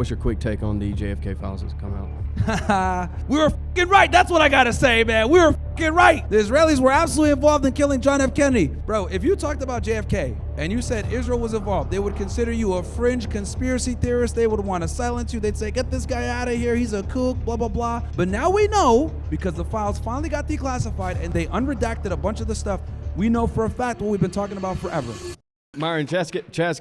what's your quick take on the JFK files that's come out? We were fucking right. That's what I gotta say, man. We were fucking right. The Israelis were absolutely involved in killing John F. Kennedy. Bro, if you talked about JFK and you said Israel was involved, they would consider you a fringe conspiracy theorist. They would want to silence you. They'd say, get this guy out of here. He's a kook, blah, blah, blah. But now we know, because the files finally got declassified and they unredacted a bunch of the stuff, we know for a fact what we've been talking about forever. Myron, Chad's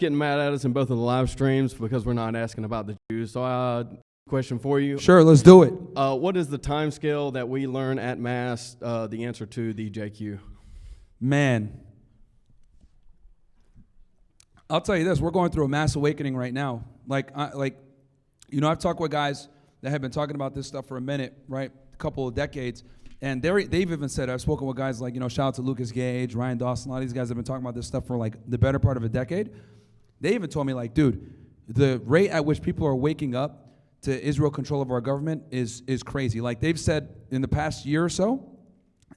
getting mad at us in both of the live streams because we're not asking about the Jews. So, question for you. Sure, let's do it. What is the time scale that we learn at Mass the answer to the JQ? Man, I'll tell you this. We're going through a mass awakening right now. I've talked with guys that have been talking about this stuff for a minute, right? A couple of decades. And they've even said, I've spoken with guys like, shout out to Lucas Gage, Ryan Dawson, a lot of these guys have been talking about this stuff for like the better part of a decade. They even told me like, dude, the rate at which people are waking up to Israel control of our government is crazy. Like they've said in the past year or so,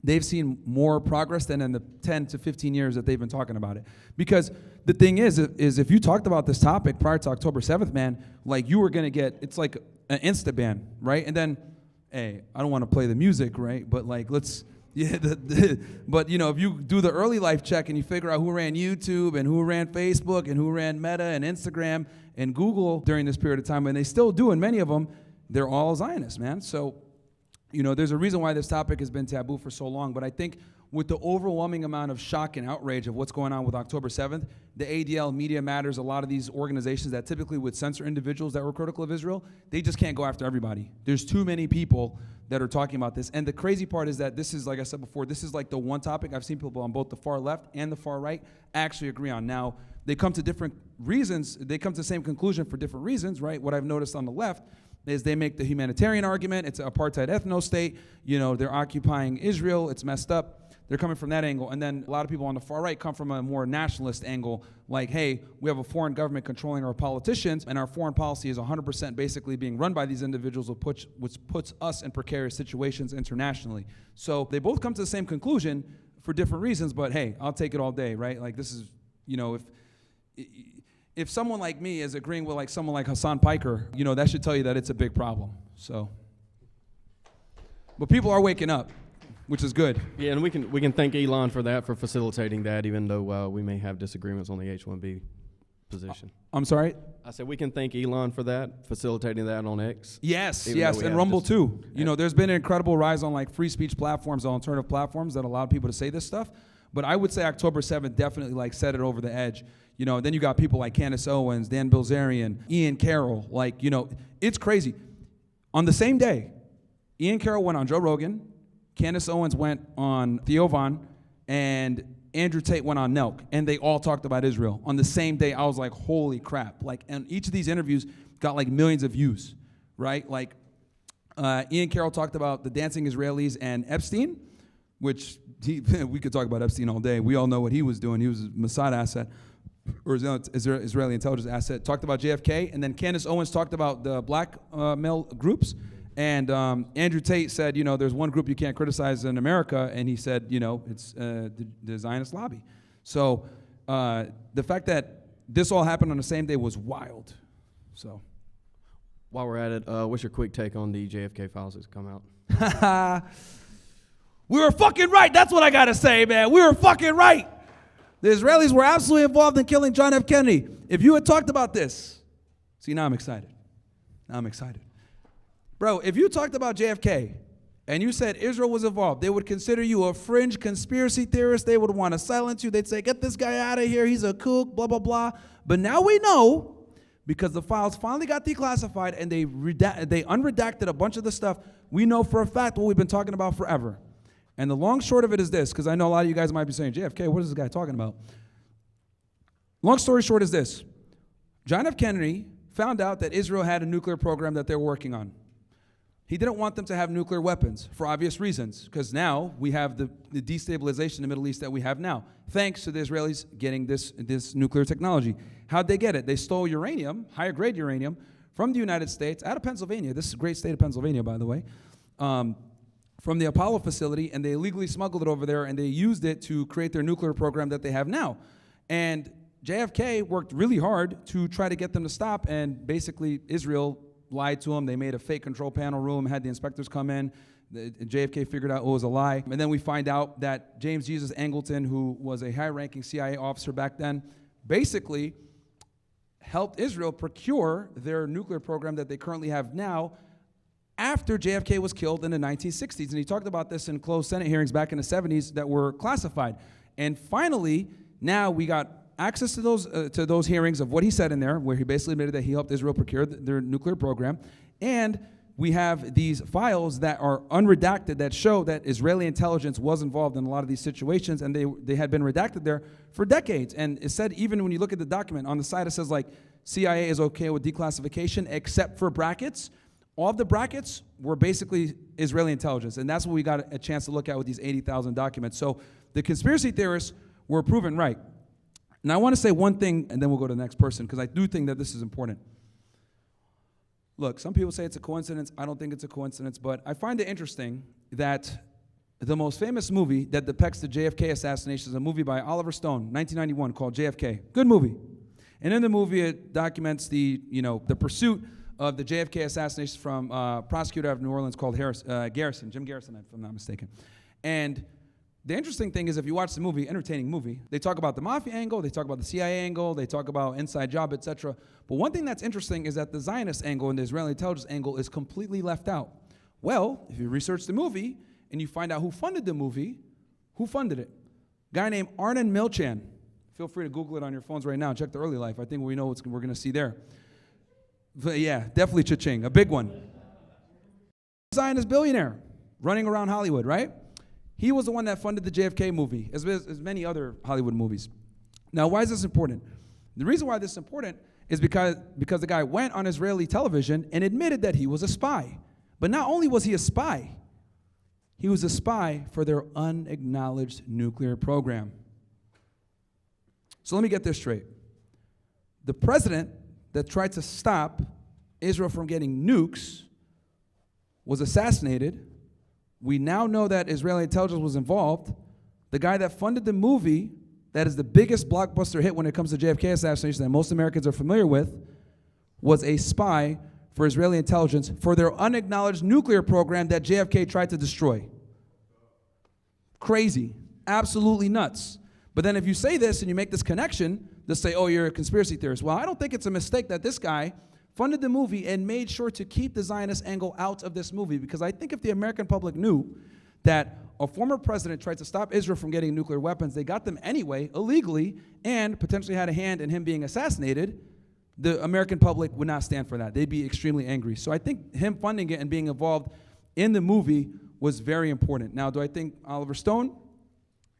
they've seen more progress than in the 10 to 15 years that they've been talking about it. Because the thing is if you talked about this topic prior to October 7th, man, like you were gonna get, it's like an insta ban, right? And then, hey, I don't want to play the music, right? But like, but if you do the early life check and you figure out who ran YouTube and who ran Facebook and who ran Meta and Instagram and Google during this period of time, and they still do, and many of them, they're all Zionists, man. So, there's a reason why this topic has been taboo for so long, but I think with the overwhelming amount of shock and outrage of what's going on with October 7th, the ADL, Media Matters, a lot of these organizations that typically would censor individuals that were critical of Israel, they just can't go after everybody. There's too many people that are talking about this. And the crazy part is that this is, like I said before, this is like the one topic I've seen people on both the far left and the far right actually agree on. Now, they come to different reasons. They come to the same conclusion for different reasons, right? What I've noticed on the left is they make the humanitarian argument. It's an apartheid ethno-state. They're occupying Israel. It's messed up. They're coming from that angle. And then a lot of people on the far right come from a more nationalist angle, like, hey, we have a foreign government controlling our politicians, and our foreign policy is 100% basically being run by these individuals, which puts us in precarious situations internationally. So they both come to the same conclusion for different reasons, but hey, I'll take it all day, right? Like this is, if someone like me is agreeing with like someone like Hassan Piker, that should tell you that it's a big problem. So, but people are waking up, which is good. Yeah, and we can thank Elon for that, for facilitating that, even though we may have disagreements on the H-1B position. I'm sorry? I said we can thank Elon for that, facilitating that on X. Yes, and Rumble too. There's been an incredible rise on like free speech platforms, alternative platforms that allow people to say this stuff. But I would say October 7th definitely like set it over the edge. Then you got people like Candace Owens, Dan Bilzerian, Ian Carroll. It's crazy. On the same day, Ian Carroll went on Joe Rogan, Candace Owens went on Theo Von, and Andrew Tate went on Nelk, and they all talked about Israel. On the same day, I was like, holy crap. And each of these interviews got like millions of views, right? Ian Carroll talked about the dancing Israelis and Epstein, which we could talk about Epstein all day. We all know what he was doing. He was a Mossad asset, or Israeli intelligence asset. Talked about JFK, and then Candace Owens talked about the black male groups. And Andrew Tate said, there's one group you can't criticize in America, and he said, it's the Zionist lobby. So the fact that this all happened on the same day was wild. So, while we're at it, what's your quick take on the JFK files that's come out? We were fucking right. That's what I gotta say, man. We were fucking right. The Israelis were absolutely involved in killing John F. Kennedy. If you had talked about this, see, now I'm excited. Bro, if you talked about JFK and you said Israel was involved, they would consider you a fringe conspiracy theorist. They would want to silence you. They'd say, get this guy out of here. He's a kook, blah, blah, blah. But now we know, because the files finally got declassified and they unredacted a bunch of the stuff, we know for a fact what we've been talking about forever. And the long short of it is this, because I know a lot of you guys might be saying, JFK, what is this guy talking about? Long story short is this. John F. Kennedy found out that Israel had a nuclear program that they were working on. He didn't want them to have nuclear weapons for obvious reasons, because now we have the destabilization in the Middle East that we have now, thanks to the Israelis getting this nuclear technology. How'd they get it? They stole uranium, higher grade uranium, from the United States, out of Pennsylvania. This is a great state of Pennsylvania, by the way, from the Apollo facility, and they illegally smuggled it over there, and they used it to create their nuclear program that they have now. And JFK worked really hard to try to get them to stop, and basically Israel lied to him. They made a fake control panel room, had the inspectors come in. JFK figured out it was a lie. And then we find out that James Jesus Angleton, who was a high-ranking CIA officer back then, basically helped Israel procure their nuclear program that they currently have now after JFK was killed in the 1960s. And he talked about this in closed Senate hearings back in the 70s that were classified. And finally, now we got access to those hearings of what he said in there, where he basically admitted that he helped Israel procure their nuclear program. And we have these files that are unredacted that show that Israeli intelligence was involved in a lot of these situations, and they had been redacted there for decades. And it said, even when you look at the document, on the side it says, like, CIA is okay with declassification except for brackets. All of the brackets were basically Israeli intelligence, and that's what we got a chance to look at with these 80,000 documents. So the conspiracy theorists were proven right. Now I want to say one thing, and then we'll go to the next person, because I do think that this is important. Look, some people say it's a coincidence. I don't think it's a coincidence, but I find it interesting that the most famous movie that depicts the JFK assassination is a movie by Oliver Stone, 1991, called JFK. Good movie. And in the movie, it documents the pursuit of the JFK assassination from prosecutor out of New Orleans called Garrison, Jim Garrison, if I'm not mistaken. And the interesting thing is, if you watch the movie, entertaining movie, they talk about the mafia angle, they talk about the CIA angle, they talk about inside job, etc. But one thing that's interesting is that the Zionist angle and the Israeli intelligence angle is completely left out. Well, if you research the movie and you find out who funded the movie, who funded it? A guy named Arnon Milchan. Feel free to Google it on your phones right now and check the early life. I think we know what we're going to see there. But yeah, definitely cha-ching, a big one. Zionist billionaire running around Hollywood, right? He was the one that funded the JFK movie, as many other Hollywood movies. Now, why is this important? The reason why this is important is because the guy went on Israeli television and admitted that he was a spy. But not only was he a spy, he was a spy for their unacknowledged nuclear program. So let me get this straight. The president that tried to stop Israel from getting nukes was assassinated. We now know that Israeli intelligence was involved. The guy that funded the movie that is the biggest blockbuster hit when it comes to JFK assassination that most Americans are familiar with was a spy for Israeli intelligence for their unacknowledged nuclear program that JFK tried to destroy. Crazy. Absolutely nuts. But then if you say this and you make this connection, they'll say, oh, you're a conspiracy theorist. Well, I don't think it's a mistake that this guy funded the movie and made sure to keep the Zionist angle out of this movie, because I think if the American public knew that a former president tried to stop Israel from getting nuclear weapons, they got them anyway, illegally, and potentially had a hand in him being assassinated, the American public would not stand for that. They'd be extremely angry. So I think him funding it and being involved in the movie was very important. Now, do I think Oliver Stone,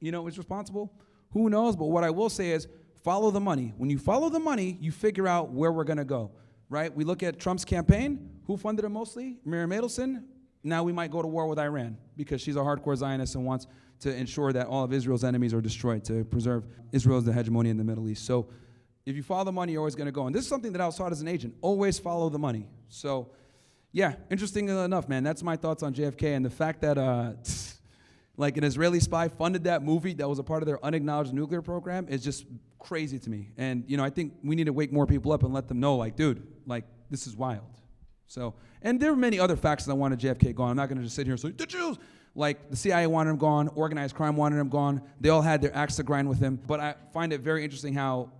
is responsible? Who knows? But what I will say is follow the money. When you follow the money, you figure out where we're going to go. Right? We look at Trump's campaign. Who funded it mostly? Miriam Adelson. Now we might go to war with Iran because she's a hardcore Zionist and wants to ensure that all of Israel's enemies are destroyed to preserve Israel's hegemony in the Middle East. So if you follow the money, you're always going to go. And this is something that I was taught as an agent. Always follow the money. So, yeah, interesting enough, man. That's my thoughts on JFK. And the fact that like an Israeli spy funded that movie that was a part of their unacknowledged nuclear program is just crazy to me. And, I think we need to wake more people up and let them know, like, dude, like, this is wild. So, and there are many other facts that I wanted JFK gone. I'm not going to just sit here and say, the Jews. Like, the CIA wanted him gone. Organized crime wanted him gone. They all had their axe to grind with him. But I find it very interesting how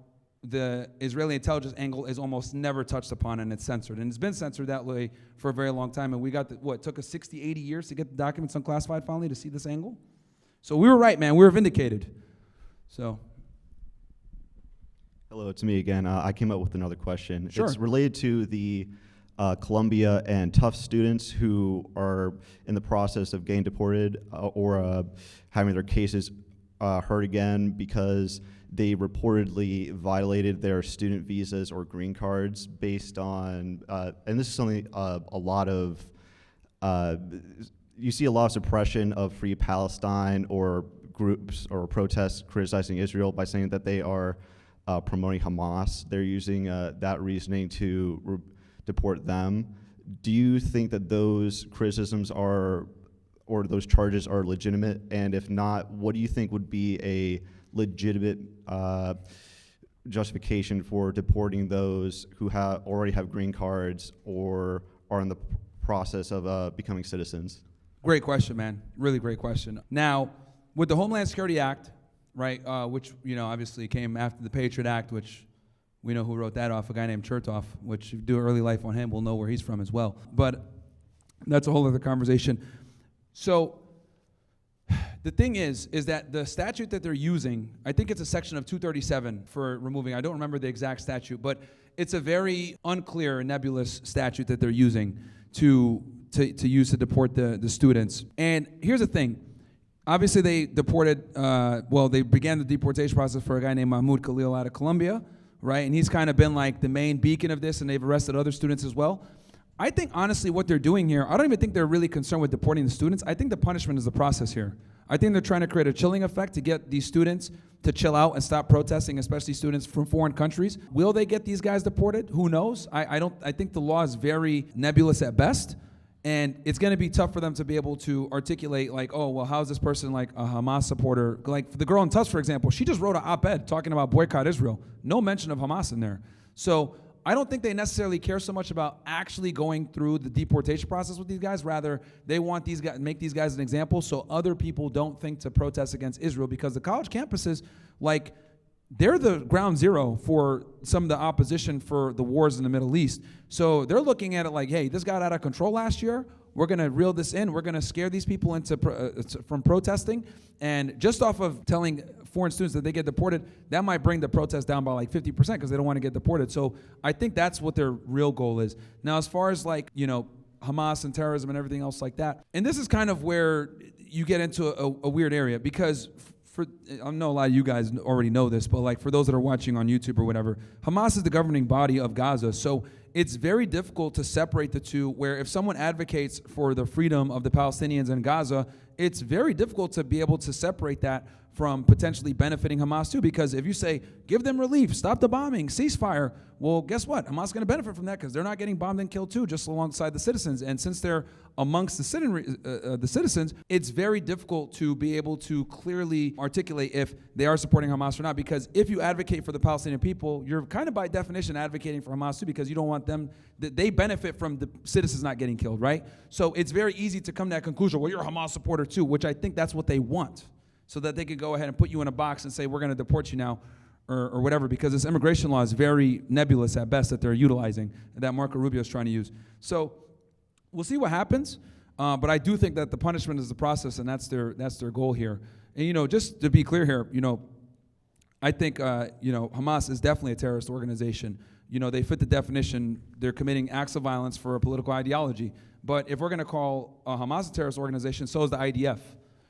the Israeli intelligence angle is almost never touched upon, and it's censored. And it's been censored that way for a very long time. And we got, it took us 60, 80 years to get the documents unclassified finally to see this angle. So we were right, man. We were vindicated. So. Hello, it's me again. I came up with another question. Sure. It's related to the Columbia and Tufts students who are in the process of getting deported or having their cases heard again because they reportedly violated their student visas or green cards based on, and this is something a lot of, you see a lot of suppression of Free Palestine or groups or protests criticizing Israel by saying that they are promoting Hamas. They're using that reasoning to deport them. Do you think that those criticisms are, or those charges are legitimate? And if not, what do you think would be a legitimate justification for deporting those who already have green cards or are in the process of becoming citizens? Great question, man. Really great question. Now, with the Homeland Security Act, right, which, obviously came after the Patriot Act, which we know who wrote that off, a guy named Chertoff, which if you do early life on him, we'll know where he's from as well. But that's a whole other conversation. So the thing is that the statute that they're using, I think it's a section of 237 for removing, I don't remember the exact statute, but it's a very unclear, nebulous statute that they're using to use to deport the students. And here's the thing. Obviously, they deported, they began the deportation process for a guy named Mahmoud Khalil out of Colombia, right? And he's kind of been like the main beacon of this, and they've arrested other students as well. I think, honestly, what they're doing here, I don't even think they're really concerned with deporting the students. I think the punishment is the process here. I think they're trying to create a chilling effect to get these students to chill out and stop protesting, especially students from foreign countries. Will they get these guys deported? Who knows? I think the law is very nebulous at best. And it's going to be tough for them to be able to articulate, like, oh, well, how is this person like a Hamas supporter? Like the girl in Tufts, for example, she just wrote an op-ed talking about boycott Israel. No mention of Hamas in there. So I don't think they necessarily care so much about actually going through the deportation process with these guys. Rather, they want these guys, make these guys an example so other people don't think to protest against Israel, because the college campuses, like, they're the ground zero for some of the opposition for the wars in the Middle East. So they're looking at it like, hey, this got out of control last year. We're going to reel this in. We're going to scare these people into from protesting. And just off of telling foreign students that they get deported, that might bring the protest down by like 50% because they don't want to get deported. So I think that's what their real goal is. Now, as far as like, Hamas and terrorism and everything else like that, and this is kind of where you get into a weird area, because I know a lot of you guys already know this, but like for those that are watching on YouTube or whatever, Hamas is the governing body of Gaza. So it's very difficult to separate the two, where if someone advocates for the freedom of the Palestinians in Gaza, it's very difficult to be able to separate that from potentially benefiting Hamas too. Because if you say, give them relief, stop the bombing, ceasefire, well, guess what? Hamas is going to benefit from that because they're not getting bombed and killed too, just alongside the citizens. And since they're amongst the citizens, it's very difficult to be able to clearly articulate if they are supporting Hamas or not. Because if you advocate for the Palestinian people, you're kind of by definition advocating for Hamas too, because you don't want them, they benefit from the citizens not getting killed, right? So it's very easy to come to that conclusion, well, you're a Hamas supporter too, which I think that's what they want, so that they could go ahead and put you in a box and say, we're going to deport you now, or whatever, because this immigration law is very nebulous at best that they're utilizing, that Marco Rubio is trying to use. So we'll see what happens, but I do think that the punishment is the process, and that's their goal here. And, just to be clear here, I think, Hamas is definitely a terrorist organization. They fit the definition. They're committing acts of violence for a political ideology. But if we're going to call Hamas a terrorist organization, so is the IDF.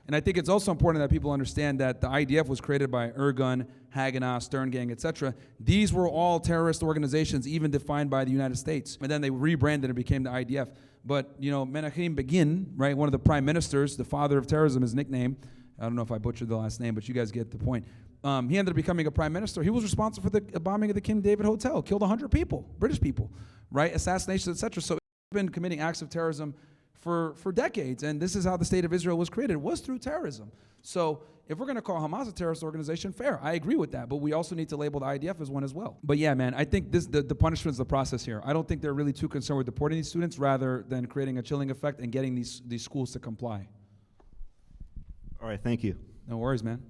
And I think it's also important that people understand that the IDF was created by Ergun, Haganah, Stern Gang, etc. These were all terrorist organizations, even defined by the United States. And then they rebranded and became the IDF. But, Menachem Begin, right, one of the prime ministers, the father of terrorism, his nickname, I don't know if I butchered the last name, but you guys get the point. He ended up becoming a prime minister. He was responsible for the bombing of the King David Hotel, killed 100 people, British people, right, assassinations, etc. So he's been committing acts of terrorism for decades, and this is how the state of Israel was created, was through terrorism. So if we're going to call Hamas a terrorist organization, fair, I agree with that, but we also need to label the IDF as one as well. But yeah, man, I think the punishment is the process here. I don't think they're really too concerned with deporting these students rather than creating a chilling effect and getting these schools to comply. All right, thank you. No worries, man.